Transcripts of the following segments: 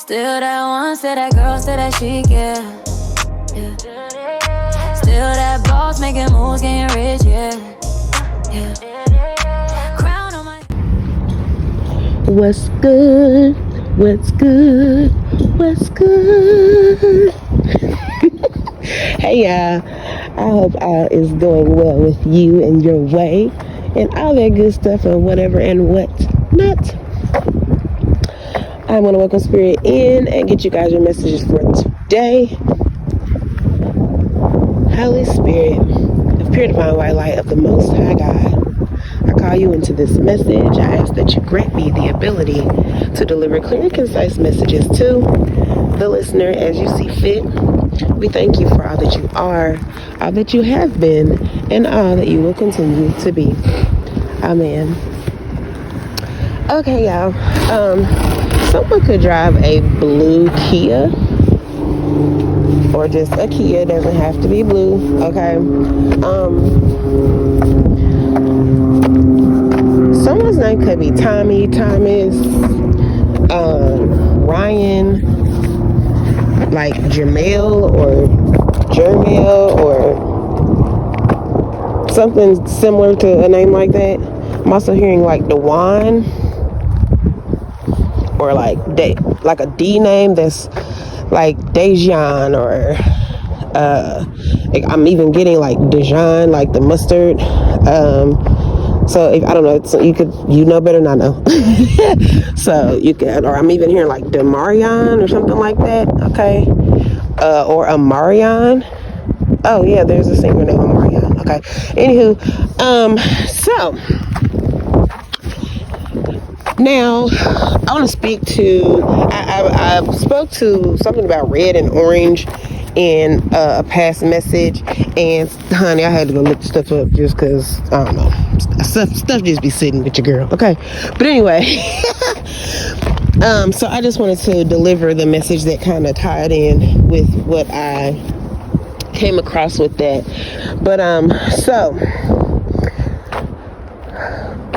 Still that one, still that girl, still that chic, yeah. Still that boss making moves, getting rich, yeah. Crown on my. What's good? What's good? What's good? Hey y'all, I hope all is going well with you and your way and all that good stuff and whatever and what not. I want to welcome Spirit in and get you guys your messages for today. Holy Spirit, the pure divine white light of the Most High God, I call you into this message. I ask that you grant me the ability to deliver clear and concise messages to the listener as you see fit. We thank you for all that you are, all that you have been, and all that you will continue to be. Amen. Okay, y'all. Someone could drive a blue Kia, or just a Kia. It doesn't have to be blue. Okay. Someone's name could be Tommy, Thomas, Ryan, like Jamel or Jermel or something similar to a name like that. I'm also hearing like Dewan or like a D name that's like Dejan or I'm even getting like Dejan, like the mustard. So if I don't know, so you know better than I know. So you can, or I'm even hearing like Demarion or something like that. Okay, or Amarion. Oh yeah, there's a singer named Amarion. Okay. Anywho, so now I want to speak to. I spoke to something about red and orange in a past message, and honey, I had to go look stuff up just because I don't know, stuff just be sitting with your girl. Okay, but anyway, so I just wanted to deliver the message that kind of tied in with what I came across with that. But so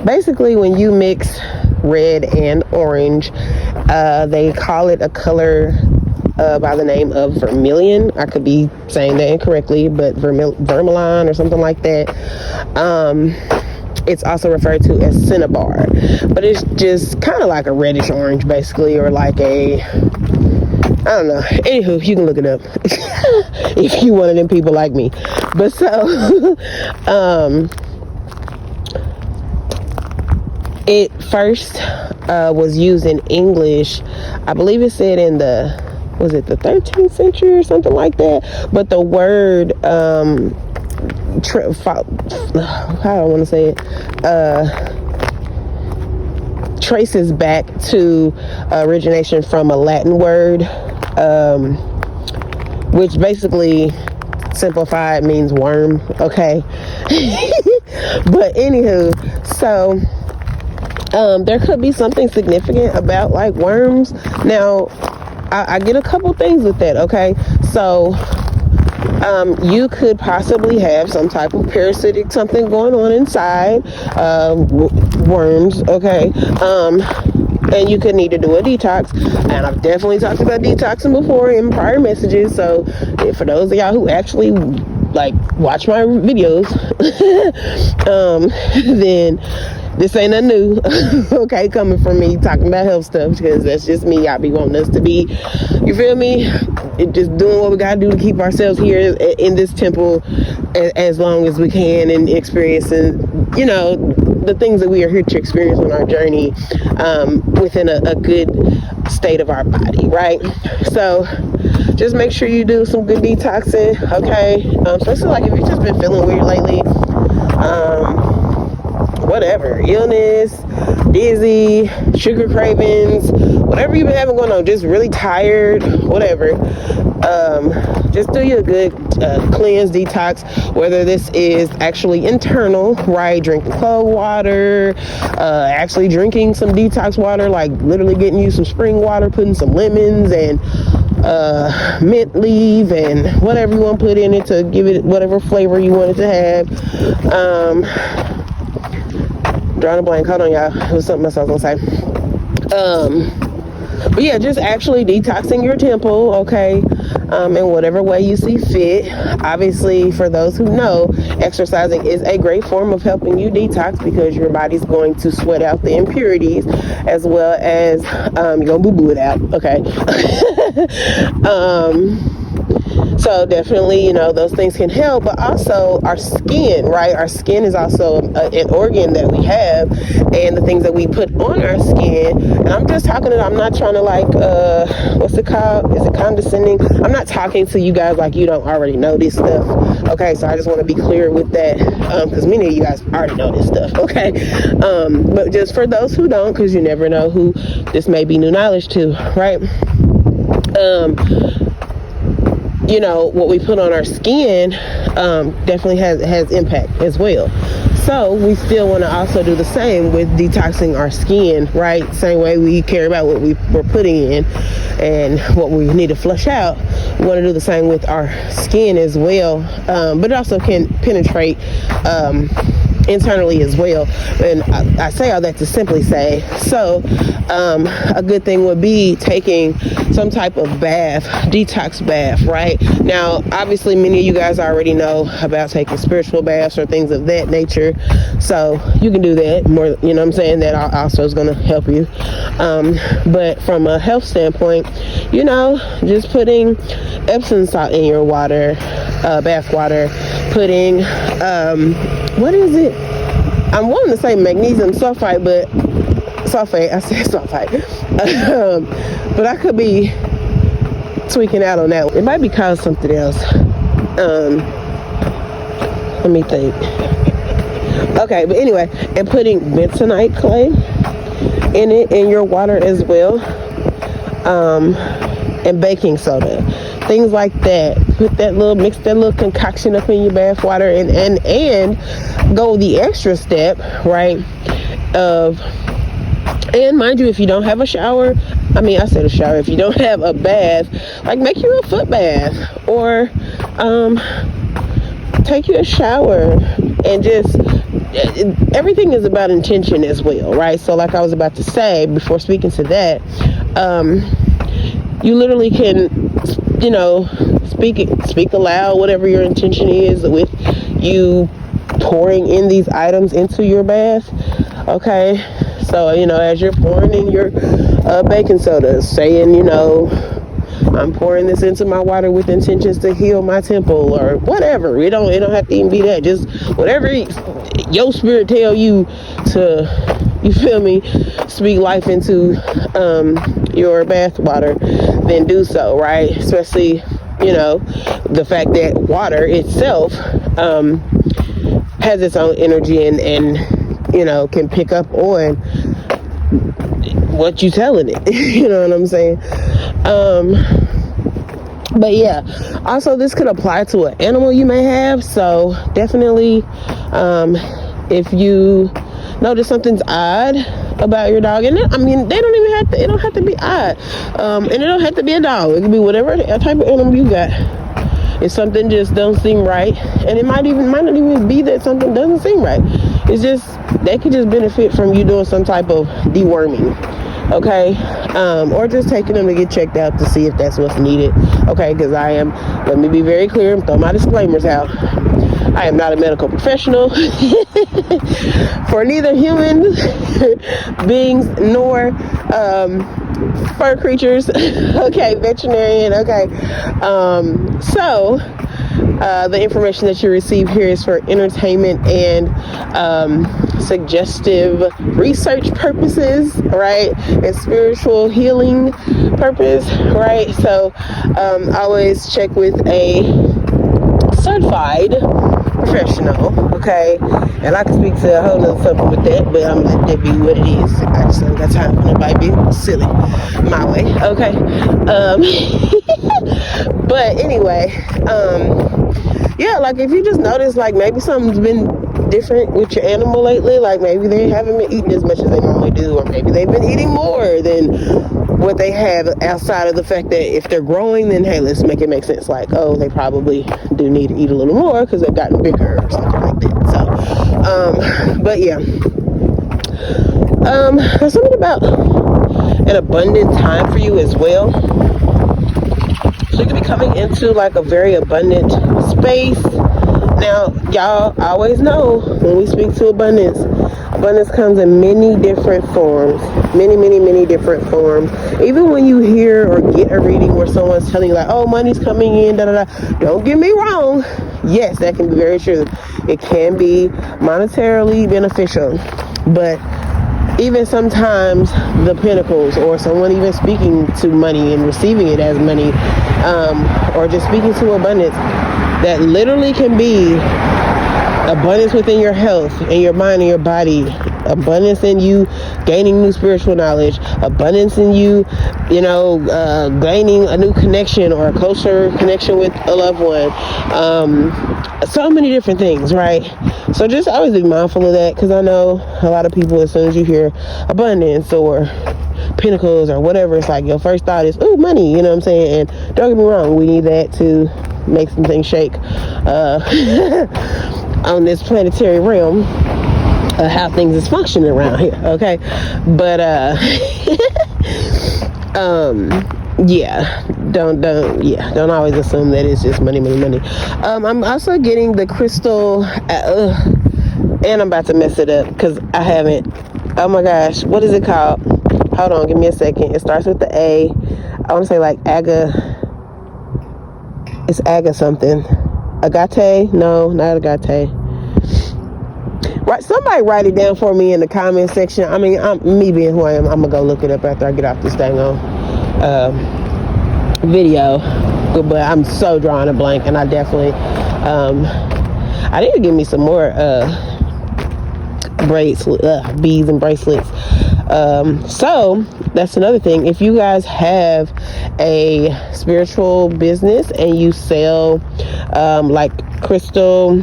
basically, when you mix red and orange, they call it a color by the name of vermilion. I could be saying that incorrectly, but vermilion or something like that. It's also referred to as cinnabar, but it's just kind of like a reddish orange basically, or like a, I don't know. Anywho, you can look it up if you one of them people like me. But so it first was used in English, I believe it said in the 13th century or something like that. But the word, how do I want to say it? Traces back to origination from a Latin word, which basically simplified means worm. Okay. But anywho, so there could be something significant about like worms. Now, I get a couple things with that. Okay, so you could possibly have some type of parasitic something going on inside worms. Okay, and you could need to do a detox, and I've definitely talked about detoxing before in prior messages. So for those of y'all who actually like watch my videos, then this ain't nothing new. Okay, coming from me talking about health stuff, because that's just me. Y'all be wanting us to be, you feel me, just doing what we gotta do to keep ourselves here in this temple as long as we can, and experiencing, you know, the things that we are here to experience on our journey within a good state of our body, right? So just make sure you do some good detoxing. Okay, especially like if you've just been feeling weird lately, whatever, illness, dizzy, sugar cravings, whatever you've been having going on, just really tired, whatever, just do you a good cleanse, detox, whether this is actually internal, right, drinking cold water, actually drinking some detox water, like literally getting you some spring water, putting some lemons and mint leaf and whatever you want to put in it to give it whatever flavor you want it to have. Drawing a blank, hold on y'all, it was something else I was gonna say. But yeah, just actually detoxing your temple, okay, in whatever way you see fit. Obviously, for those who know, exercising is a great form of helping you detox because your body's going to sweat out the impurities as well as you're gonna boo-boo it out, okay. So definitely, those things can help, but also our skin, right? Our skin is also an organ that we have, and the things that we put on our skin. And I'm just talking to, I'm not trying to like, what's it called? Is it condescending? I'm not talking to you guys like you don't already know this stuff. Okay, so I just want to be clear with that, because many of you guys already know this stuff, okay? But just for those who don't, because you never know who this may be new knowledge to, right? What we put on our skin definitely has impact as well. So we still want to also do the same with detoxing our skin, right? Same way we care about what we're putting in and what we need to flush out. We want to do the same with our skin as well, but it also can penetrate internally as well. And I say all that to simply say, so a good thing would be taking some type of bath, detox bath, right? Now, obviously, many of you guys already know about taking spiritual baths or things of that nature, so you can do that more, you know what I'm saying? That also is going to help you. But from a health standpoint, just putting Epsom salt in your water, bath water, putting, what is it? I'm wanting to say magnesium sulfate, but I said sulfite. But I could be tweaking out on that one. It might be called something else. Let me think. Okay, but anyway, and putting bentonite clay in your water as well, and baking soda, things like that. Mix that little concoction up in your bath water, and go the extra step, right? And mind you, if you don't have a shower, if you don't have a bath, like make you a foot bath, or take you a shower, and just everything is about intention as well, right? So like I was about to say before speaking to that, you literally can, speak aloud whatever your intention is with you pouring in these items into your bath, okay? So, as you're pouring in your baking soda, saying, I'm pouring this into my water with intentions to heal my temple, or whatever. It don't have to even be that. Just whatever your spirit tell you to, you feel me, speak life into your bath water, then do so, right? Especially, the fact that water itself has its own energy and can pick up on what you telling it. You know what I'm saying? But yeah, also this could apply to an animal you may have. So definitely, if you notice something's odd about your dog, and it don't have to be odd, and it don't have to be a dog. It could be whatever type of animal you got. If something just don't seem right, and it might not even be that something doesn't seem right. It's just they could just benefit from you doing some type of deworming, okay, or just taking them to get checked out to see if that's what's needed, okay? Because let me be very clear and throw my disclaimers out. I am not a medical professional for neither human beings nor fur creatures, okay, veterinarian, okay. So the information that you receive here is for entertainment and suggestive research purposes, right, and spiritual healing purpose, right? So always check with a certified professional, okay? And I can speak to a whole nother something with that, but I'm gonna let that be what it is. I just don't got time for nobody being silly my way, okay? But anyway, yeah, like if you just notice like maybe something's been different with your animal lately, like maybe they haven't been eating as much as they normally do, or maybe they've been eating more than what they have outside of the fact that if they're growing, then hey, let's make it make sense, like, oh, they probably do need to eat a little more because they've gotten bigger or something like that. So but yeah, there's something about an abundant time for you as well. So you could be coming into like a very abundant space. Now, y'all always know when we speak to abundance, abundance comes in many different forms. Many different forms. Even when you hear or get a reading where someone's telling you like, oh, money's coming in, don't get me wrong. Yes, that can be very true. It can be monetarily beneficial. But even sometimes the pentacles, or someone even speaking to money and receiving it as money, or just speaking to abundance, that literally can be abundance within your health, in your mind, and your body, abundance in you gaining new spiritual knowledge, abundance in you, gaining a new connection or a closer connection with a loved one. So many different things, right? So just always be mindful of that, because I know a lot of people, as soon as you hear abundance or pentacles or whatever, it's like your first thought is, ooh, money, you know what I'm saying? And don't get me wrong, we need that to make some things shake on this planetary realm, how things is functioning around here, okay? But don't always assume that it's just money. I'm also getting the crystal, and I'm about to mess it up because I haven't. Oh my gosh, what is it called? Hold on, give me a second. It starts with the A. I want to say like it's Aga something. Agate? No, not Agate. Right, somebody write it down for me in the comment section. I mean, me being who I am, I'm gonna go look it up after I get off this dang on video. But I'm so drawing a blank, and I definitely I need to give me some more beads and bracelets. So that's another thing. If you guys have a spiritual business and you sell like crystal,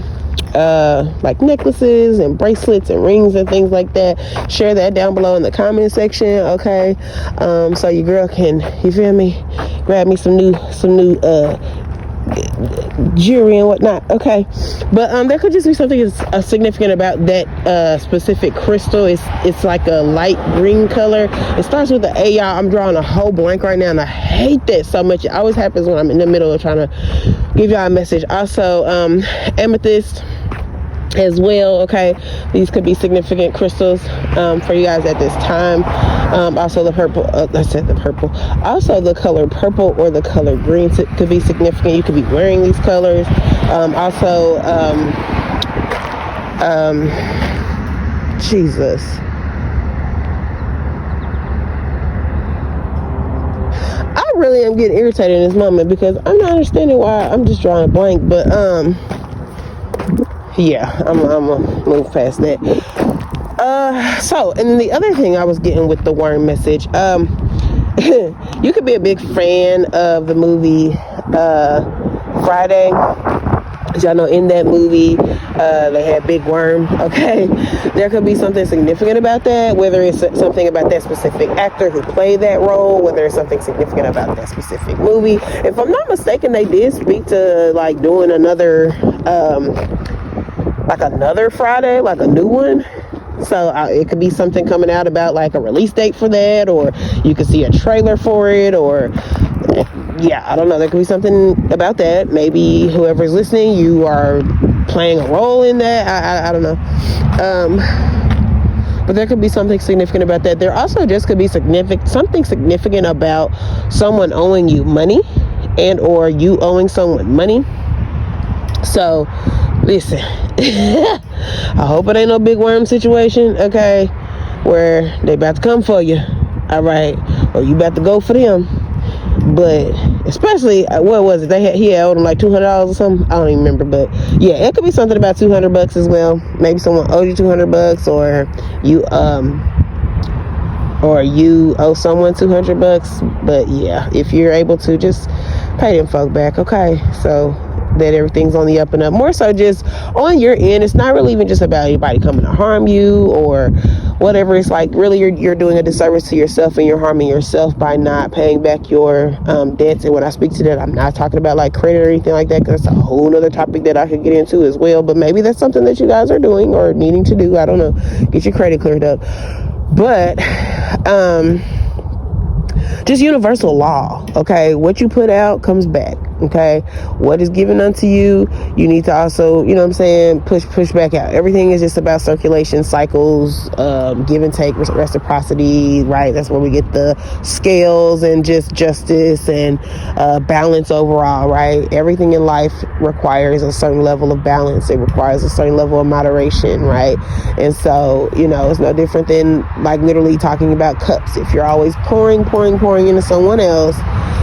like necklaces and bracelets and rings and things like that, share that down below in the comment section, okay? So your girl can, you feel me, grab me some new jewelry and whatnot, okay? But there could just be something significant about that specific crystal. It's like a light green color. It starts with the A, y'all. I'm drawing a whole blank right now, and I hate that so much. It always happens when I'm in the middle of trying to give y'all a message. Also, amethyst as well, okay? These could be significant crystals for you guys at this time. Also the purple, I said the purple. Also the color purple or the color green could be significant. You could be wearing these colors. Jesus. I really am getting irritated in this moment because I'm not understanding why I'm just drawing a blank, but yeah, I'm gonna move past that. So, and then the other thing I was getting with the worm message, you could be a big fan of the movie Friday. As y'all know, in that movie, they had big worm, okay? There could be something significant about that, whether it's something about that specific actor who played that role, whether it's something significant about that specific movie. If I'm not mistaken, they did speak to like doing another Friday, like a new one. So it could be something coming out about like a release date for that, or you could see a trailer for it, or yeah, I don't know. There could be something about that. Maybe whoever's listening, you are playing a role in that. I don't know. But there could be something significant about that. There also just could be something significant about someone owing you money, and or you owing someone money. So listen, I hope it ain't no big worm situation, okay, where they about to come for you, all right, or you about to go for them. But especially, what was it? He had owed him like $200 or something. I don't even remember, but yeah, it could be something about $200 as well. Maybe someone owed you $200, or you owe someone $200. But yeah, if you're able to, just pay them folk back, okay? So that everything's on the up and up. More so just on your end. It's not really even just about anybody coming to harm you or whatever. It's like really you're doing a disservice to yourself, and you're harming yourself by not paying back your debts. And when I speak to that, I'm not talking about like credit or anything like that, because that's a whole nother topic that I could get into as well. But maybe that's something that you guys are doing or needing to do. I don't know. Get your credit cleared up. But just universal law. Okay, what you put out comes back. Okay, what is given unto you, you need to also, you know what I'm saying, push back out. Everything is just about circulation, cycles, give and take, reciprocity, right? That's where we get the scales and just justice and balance overall, right? Everything in life requires a certain level of balance. It requires a certain level of moderation, right? And so, you know, it's no different than like literally talking about cups. If you're always pouring into someone else,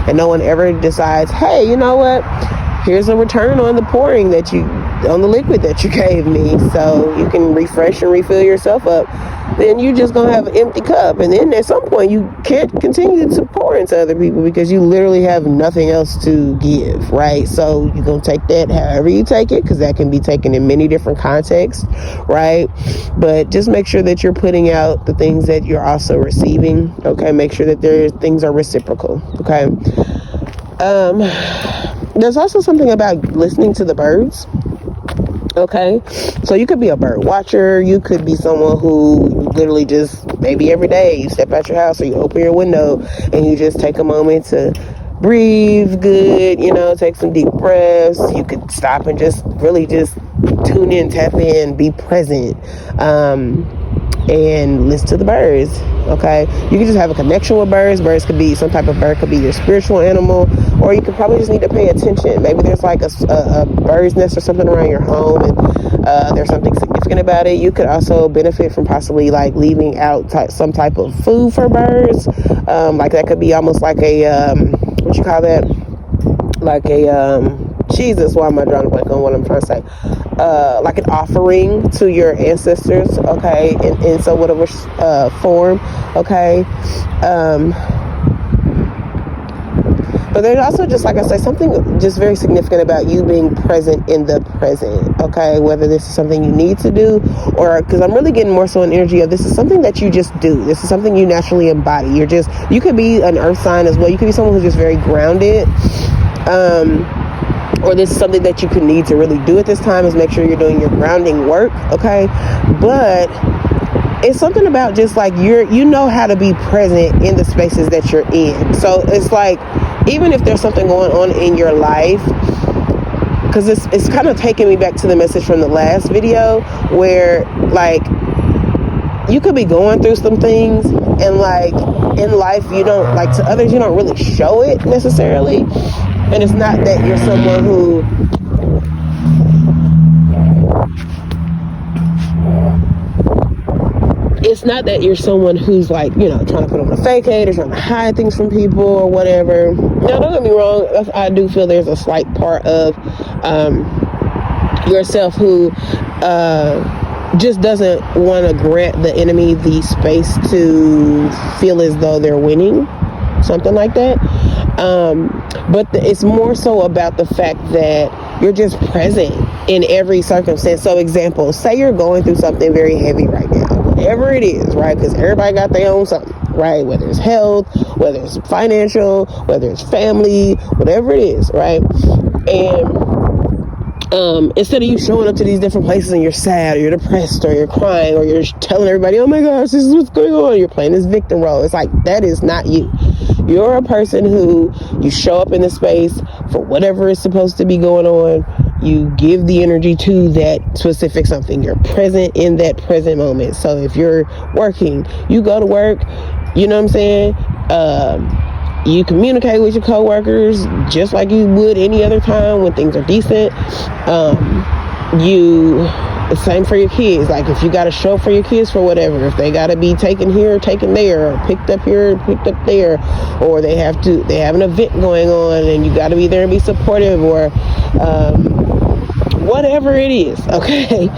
and no one ever decides, hey, you know what? Here's a return on the pouring on the liquid that you gave me, so you can refresh and refill yourself up. Then you're just gonna have an empty cup, and then at some point you can't continue to pour into other people because you literally have nothing else to give, right? So you're gonna take that however you take it, because that can be taken in many different contexts, right? But just make sure that you're putting out the things that you're also receiving. Okay, make sure that things are reciprocal. Okay. There's also something about listening to the birds. Okay, so you could be a bird watcher. You could be someone who literally just, maybe every day you step out your house or you open your window and you just take a moment to breathe good, you know, take some deep breaths. You could stop and just really just tune in, tap in, be present, and listen to the birds. Okay, you can just have a connection with birds. Birds could be, some type of bird could be your spiritual animal, or you could probably just need to pay attention. Maybe there's like a bird's nest or something around your home, and there's something significant about it. You could also benefit from possibly like leaving out some type of food for birds. Like that could be almost like a what you call that? Like a Jesus, why am I drawing a blank on what I'm trying to say? Like an offering to your ancestors, okay, in some whatever form, okay. But there's also, just like I said, something just very significant about you being present in the present, okay? Whether this is something you need to do, or, because I'm really getting more so an energy of this is something that you just do. This is something you naturally embody. You could be an earth sign as well. You could be someone who's just very grounded. Or this is something that you could need to really do at this time, is make sure you're doing your grounding work, okay? But it's something about just like you know how to be present in the spaces that you're in. So it's like, even if there's something going on in your life, because it's kind of taking me back to the message from the last video, where like you could be going through some things, and like in life, you don't, like, to others, you don't really show it necessarily. And it's not that you're someone who who's like, you know, trying to put on a facade or trying to hide things from people or whatever. Now, don't get me wrong, I do feel there's a slight part of yourself who just doesn't want to grant the enemy the space to feel as though they're winning, something like that. But it's more so about the fact that you're just present in every circumstance. So example, say you're going through something very heavy right now, whatever it is, right? Because everybody got their own something, right? Whether it's health, whether it's financial, whether it's family, whatever it is, right? And instead of you showing up to these different places and you're sad or you're depressed or you're crying or you're telling everybody, oh my gosh, this is what's going on, you're playing this victim role. It's like, that is not you. You're a person who, you show up in the space for whatever is supposed to be going on. You give the energy to that specific something. You're present in that present moment. So if you're working, you go to work, you know what I'm saying? You communicate with your coworkers just like you would any other time when things are decent. The same for your kids. Like if you got to show for your kids for whatever, if they got to be taken here, taken there, or picked up here, picked up there, or they have an event going on and you got to be there and be supportive, or whatever it is, okay?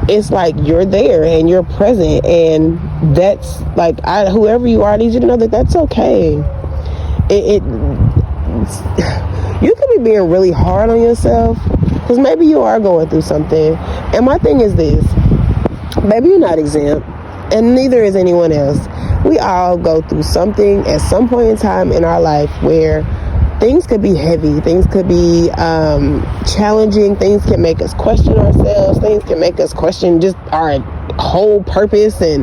It's like you're there and you're present, and that's like, whoever you are, I need you to know that that's okay. You could be being really hard on yourself because maybe you are going through something. And my thing is this, maybe you're not exempt, and neither is anyone else. We all go through something at some point in time in our life where things could be heavy, things could be challenging, things can make us question ourselves, things can make us question just our whole purpose and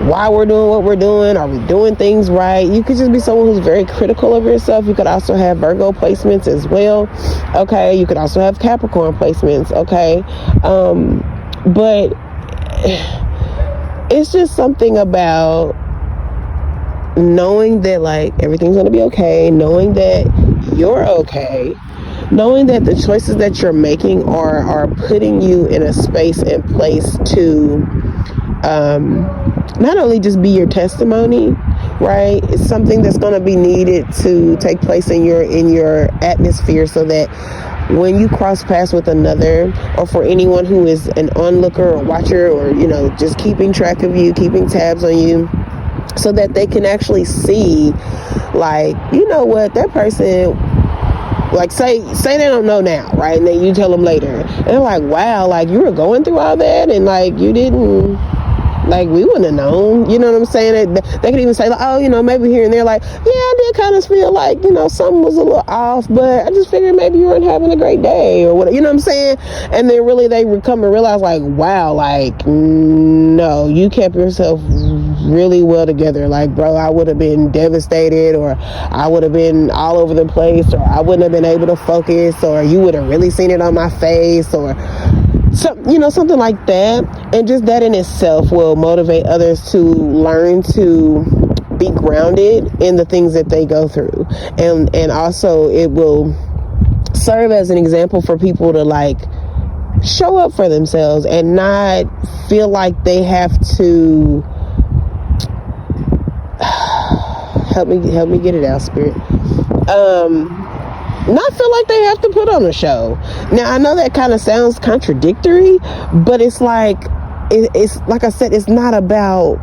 why we're doing what we're doing. Are we doing things right? You could just be someone who's very critical of yourself. You could also have Virgo placements as well. Okay. You could also have Capricorn placements. Okay. But it's just something about knowing that like everything's going to be okay, knowing that you're okay, knowing that the choices that you're making are putting you in a space and place to not only just be your testimony, right? It's something that's going to be needed to take place in your atmosphere, so that when you cross paths with another, or for anyone who is an onlooker or watcher, or just keeping track of you, keeping tabs on you, so that they can actually see, like, what that person, like, say they don't know now, right? And then you tell them later, and they're like, wow, like, you were going through all that, and like, you didn't, like, we wouldn't have known, you know what I'm saying? They could even say, like, oh, maybe here and there, like, yeah, I did kind of feel like, something was a little off, but I just figured maybe you weren't having a great day, or whatever, you know what I'm saying? And then really they would come and realize, like, wow, like, no, you kept yourself really well together. Like, bro, I would have been devastated, or I would have been all over the place, or I wouldn't have been able to focus, or you would have really seen it on my face, or something like that. And just that in itself will motivate others to learn to be grounded in the things that they go through, and also it will serve as an example for people to like show up for themselves and not feel like they have to help me get it out, Spirit. Not feel like they have to put on a show. Now, I know that kind of sounds contradictory, but it's like, it's like I said, it's not about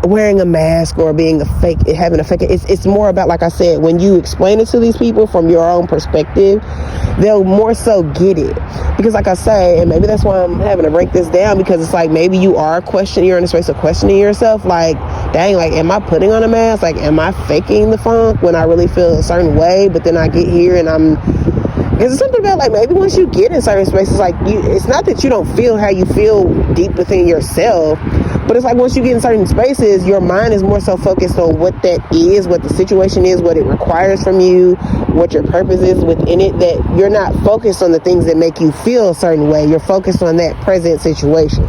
wearing a mask or being having a fake. It's more about, like I said, when you explain it to these people from your own perspective, they'll more so get it. Because like I say, and maybe that's why I'm having to break this down, because it's like, maybe you're in a space of questioning yourself, like, dang, like, am I putting on a mask? Like, am I faking the funk when I really feel a certain way, but then I get here and because it's something about, like, maybe once you get in certain spaces, like, it's not that you don't feel how you feel deep within yourself, but it's like once you get in certain spaces, your mind is more so focused on what that is, what the situation is, what it requires from you, what your purpose is within it, that you're not focused on the things that make you feel a certain way. You're focused on that present situation.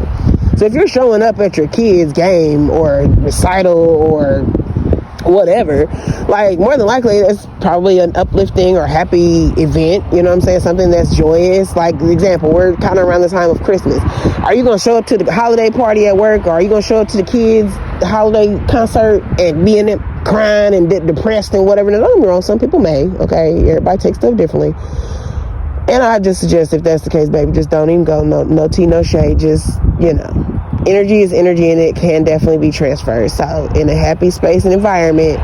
So if you're showing up at your kid's game or recital or whatever, like, more than likely it's probably an uplifting or happy event, you know what I'm saying, something that's joyous. Like, example, we're kind of around the time of Christmas. Are you going to show up to the holiday party at work, or are you going to show up to the kids' holiday concert and be in it crying and depressed and whatever? Now, don't get me wrong, some people may, okay, everybody takes stuff differently, and I just suggest, if that's the case, baby, just don't even go. No tea, no shade, just, energy is energy, and it can definitely be transferred. So in a happy space and environment,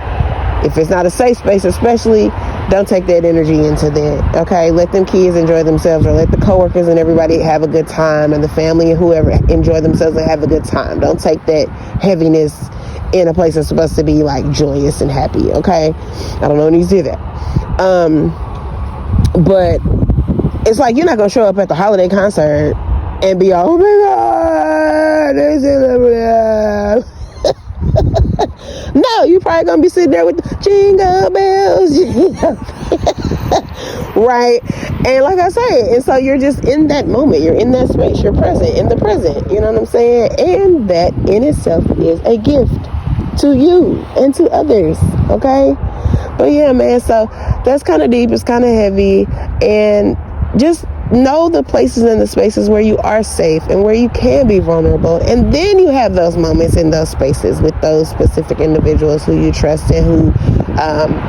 if it's not a safe space especially, don't take that energy into that, okay? Let them kids enjoy themselves, or let the coworkers and everybody have a good time, and the family and whoever enjoy themselves and have a good time. Don't take that heaviness in a place that's supposed to be like joyous and happy, okay? I don't know when you do that. But it's like, you're not going to show up at the holiday concert and be all, oh my God, this is no, you're probably going to be sitting there with the jingle bells, right? And like I said, and so you're just in that moment, you're in that space, you're present, in the present, you know what I'm saying? And that in itself is a gift to you and to others, okay? But yeah, man, so that's kind of deep, it's kind of heavy, and just know the places and the spaces where you are safe and where you can be vulnerable. And then you have those moments in those spaces with those specific individuals who you trust and who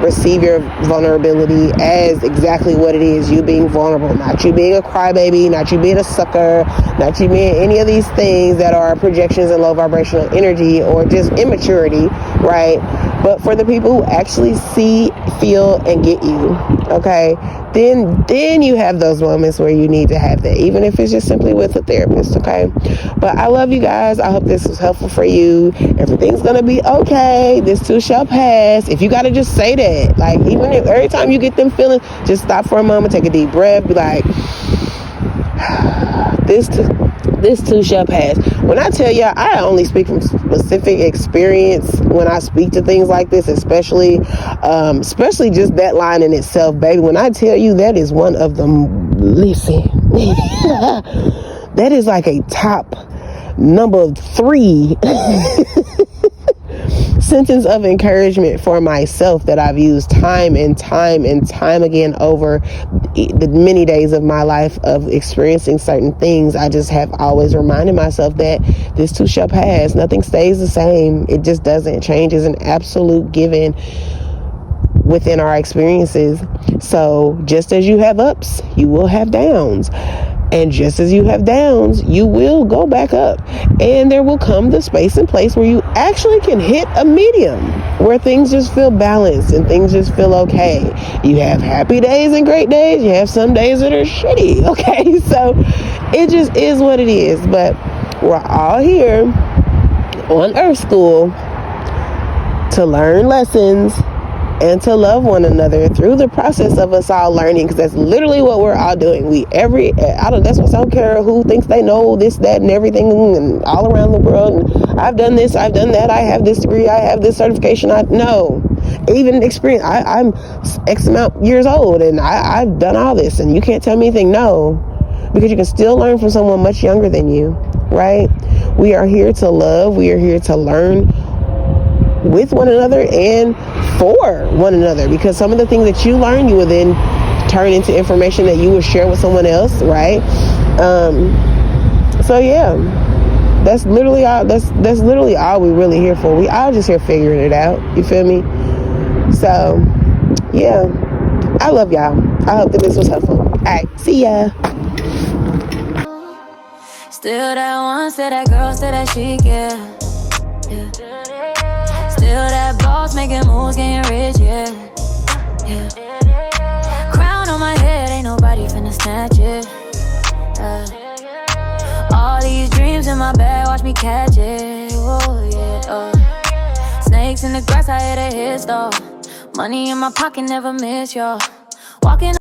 receive your vulnerability as exactly what it is, you being vulnerable, not you being a crybaby, not you being a sucker, not you being any of these things that are projections and low vibrational energy or just immaturity, right? But for the people who actually see, feel, and get you, okay, then you have those moments where you need to have that, even if it's just simply with a therapist, okay? But I love you guys. I hope this was helpful for you. Everything's gonna be okay. This too shall pass. If you gotta just say that, like, even if every time you get them feelings, just stop for a moment, take a deep breath, be like, this This too shall pass. When I tell y'all, I only speak from specific experience when I speak to things like this, especially just that line in itself, baby. When I tell you that is one of them, listen, that is like a top number 3 sentence of encouragement for myself that I've used time and time and time again over the many days of my life of experiencing certain things. I just have always reminded myself that this too shall pass. Nothing stays the same. It just doesn't. Change is an absolute given within our experiences. So just as you have ups, you will have downs. And just as you have downs, you will go back up. And there will come the space and place where you actually can hit a medium, where things just feel balanced and things just feel okay. You have happy days and great days. You have some days that are shitty, okay? So it just is what it is. But we're all here on Earth School to learn lessons and to love one another through the process of us all learning, because that's literally what we're all doing. That's what I don't care who thinks they know this, that, and everything, and all around the world. And I've done this, I've done that, I have this degree, I have this certification. Even experience. I'm X amount years old, and I've done all this, and you can't tell me anything. No, because you can still learn from someone much younger than you, right? We are here to love. We are here to learn with one another and for one another, because some of the things that you learn, you will then turn into information that you will share with someone else, right? So yeah, that's literally all we're really here for. We all just here figuring it out, you feel me? So yeah, I love y'all. I hope that this was helpful. All right, see ya. Still that one, still that girl, still that chic, yeah. Still that boss, making moves, getting rich, yeah. Crown on my head, ain't nobody finna snatch it. All these dreams in my bag, watch me catch it. Oh yeah, snakes in the grass, I hit a hit stall. Money in my pocket, never miss, y'all. Walking